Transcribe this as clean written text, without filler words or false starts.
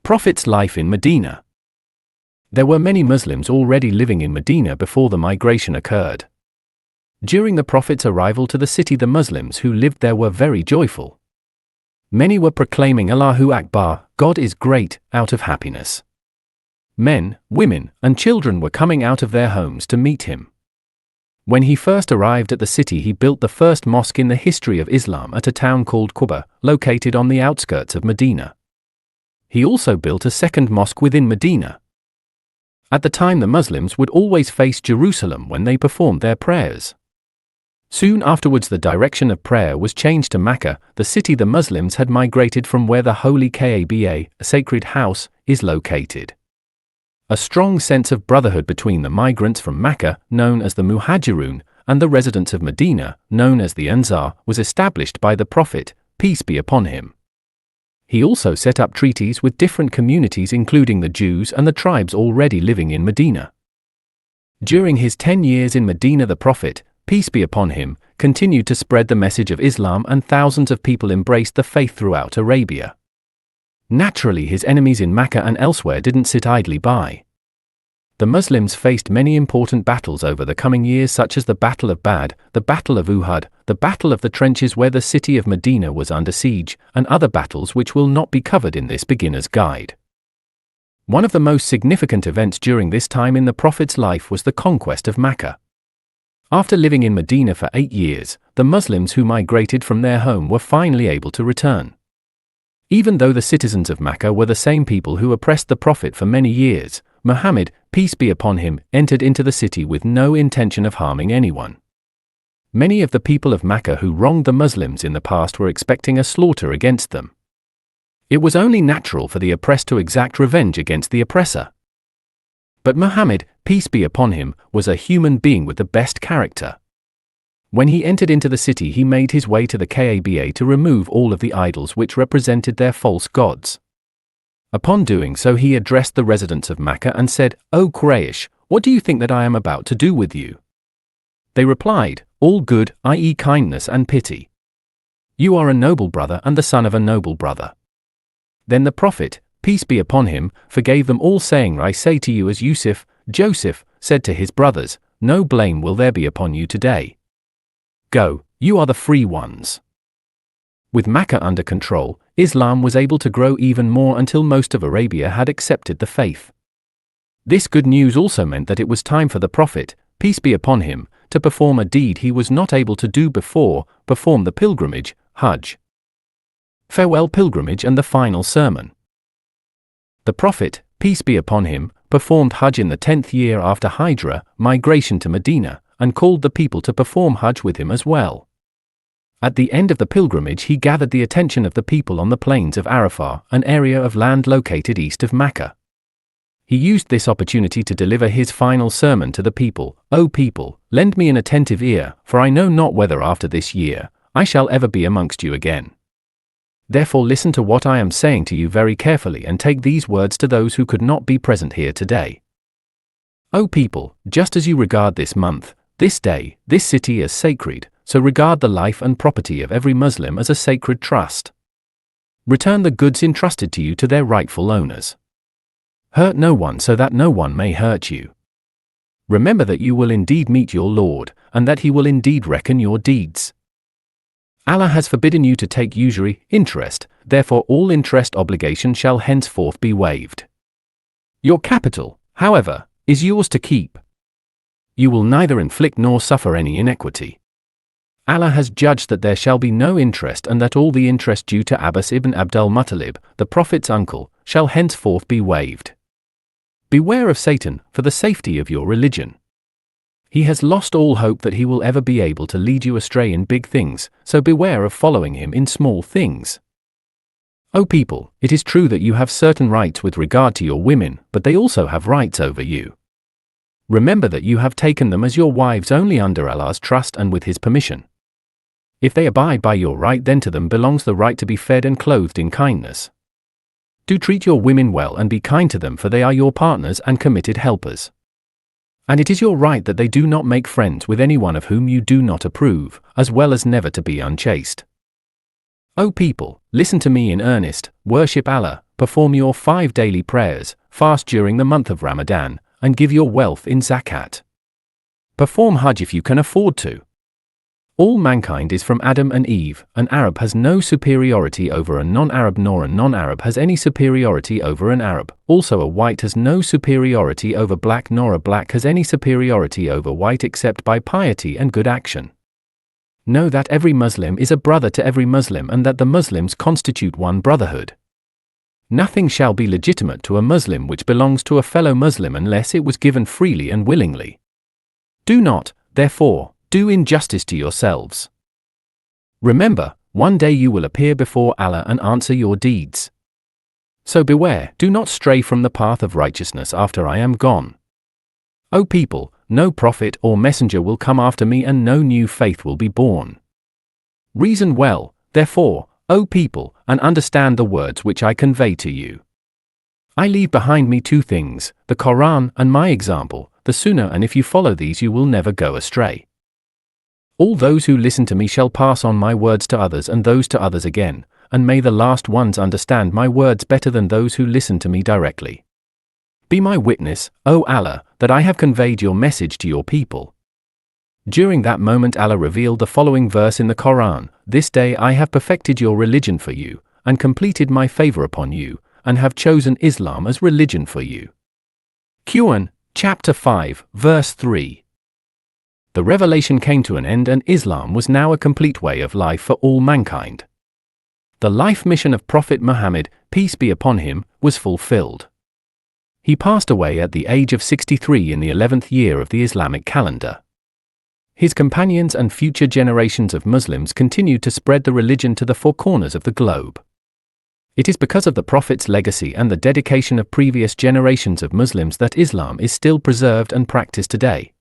Prophet's life in Medina. There were many Muslims already living in Medina before the migration occurred. During the Prophet's arrival to the city, the Muslims who lived there were very joyful. Many were proclaiming Allahu Akbar, God is great, out of happiness. Men, women, and children were coming out of their homes to meet him. When he first arrived at the city, he built the first mosque in the history of Islam at a town called Quba, located on the outskirts of Medina. He also built a second mosque within Medina. At the time, the Muslims would always face Jerusalem when they performed their prayers. Soon afterwards, the direction of prayer was changed to Mecca, the city the Muslims had migrated from, where the holy Kaaba, a sacred house, is located. A strong sense of brotherhood between the migrants from Mecca, known as the Muhajirun, and the residents of Medina, known as the Ansar, was established by the Prophet, peace be upon him. He also set up treaties with different communities, including the Jews and the tribes already living in Medina. During his 10 years in Medina, the Prophet, peace be upon him, continued to spread the message of Islam, and thousands of people embraced the faith throughout Arabia. Naturally, his enemies in Mecca and elsewhere didn't sit idly by. The Muslims faced many important battles over the coming years, such as the Battle of Badr, the Battle of Uhud, the Battle of the Trenches where the city of Medina was under siege, and other battles which will not be covered in this beginner's guide. One of the most significant events during this time in the Prophet's life was the conquest of Mecca. After living in Medina for 8 years, the Muslims who migrated from their home were finally able to return. Even though the citizens of Mecca were the same people who oppressed the Prophet for many years, Muhammad, peace be upon him, entered into the city with no intention of harming anyone. Many of the people of Mecca who wronged the Muslims in the past were expecting a slaughter against them. It was only natural for the oppressed to exact revenge against the oppressor. But Muhammad, peace be upon him, was a human being with the best character. When he entered into the city, he made his way to the Kaaba to remove all of the idols which represented their false gods. Upon doing so, he addressed the residents of Mecca and said, "O Quraysh, what do you think that I am about to do with you?" They replied, "All good, i.e. kindness and pity. You are a noble brother and the son of a noble brother." Then the Prophet, peace be upon him, forgave them all, saying, "I say to you as Joseph, said to his brothers, no blame will there be upon you today. Go, you are the free ones." With Mecca under control, Islam was able to grow even more until most of Arabia had accepted the faith. This good news also meant that it was time for the Prophet, peace be upon him, to perform a deed he was not able to do before, perform the pilgrimage, Hajj. Farewell pilgrimage and the final sermon. The Prophet, peace be upon him, performed Hajj in the 10th year after Hijrah, migration to Medina, and called the people to perform Hajj with him as well. At the end of the pilgrimage, he gathered the attention of the people on the plains of Arafah, an area of land located east of Mecca. He used this opportunity to deliver his final sermon to the people. "O people, lend me an attentive ear, for I know not whether after this year I shall ever be amongst you again. Therefore listen to what I am saying to you very carefully, and take these words to those who could not be present here today. O people, just as you regard this month, this day, this city as sacred, so regard the life and property of every Muslim as a sacred trust. Return the goods entrusted to you to their rightful owners. Hurt no one so that no one may hurt you. Remember that you will indeed meet your Lord, and that he will indeed reckon your deeds. Allah has forbidden you to take usury, interest, therefore all interest obligation shall henceforth be waived. Your capital, however, is yours to keep. You will neither inflict nor suffer any inequity. Allah has judged that there shall be no interest, and that all the interest due to Abbas ibn Abdul Muttalib, the Prophet's uncle, shall henceforth be waived. Beware of Satan, for the safety of your religion. He has lost all hope that he will ever be able to lead you astray in big things, so beware of following him in small things. O people, it is true that you have certain rights with regard to your women, but they also have rights over you. Remember that you have taken them as your wives only under Allah's trust and with his permission. If they abide by your right, then to them belongs the right to be fed and clothed in kindness. Do treat your women well and be kind to them, for they are your partners and committed helpers. And it is your right that they do not make friends with anyone of whom you do not approve, as well as never to be unchaste. O people, listen to me in earnest, worship Allah, perform your 5 daily prayers, fast during the month of Ramadan, and give your wealth in zakat. Perform Hajj if you can afford to. All mankind is from Adam and Eve. An Arab has no superiority over a non-Arab, nor a non-Arab has any superiority over an Arab. Also, a white has no superiority over black, nor a black has any superiority over white except by piety and good action. Know that every Muslim is a brother to every Muslim, and that the Muslims constitute one brotherhood. Nothing shall be legitimate to a Muslim which belongs to a fellow Muslim unless it was given freely and willingly. Do not, therefore, do injustice to yourselves. Remember, one day you will appear before Allah and answer your deeds. So beware, do not stray from the path of righteousness after I am gone. O people, no prophet or messenger will come after me, and no new faith will be born. Reason well, therefore, O people, and understand the words which I convey to you. I leave behind me 2 things, the Quran and my example, the Sunnah, and if you follow these you will never go astray. All those who listen to me shall pass on my words to others, and those to others again, and may the last ones understand my words better than those who listen to me directly. Be my witness, O Allah, that I have conveyed your message to your people. During that moment Allah revealed the following verse in the Quran: This day I have perfected your religion for you, and completed my favor upon you, and have chosen Islam as religion for you. Quran, chapter 5, verse 3. The revelation came to an end, and Islam was now a complete way of life for all mankind. The life mission of Prophet Muhammad, peace be upon him, was fulfilled. He passed away at the age of 63 in the 11th year of the Islamic calendar. His companions and future generations of Muslims continued to spread the religion to the 4 corners of the globe. It is because of the Prophet's legacy and the dedication of previous generations of Muslims that Islam is still preserved and practiced today.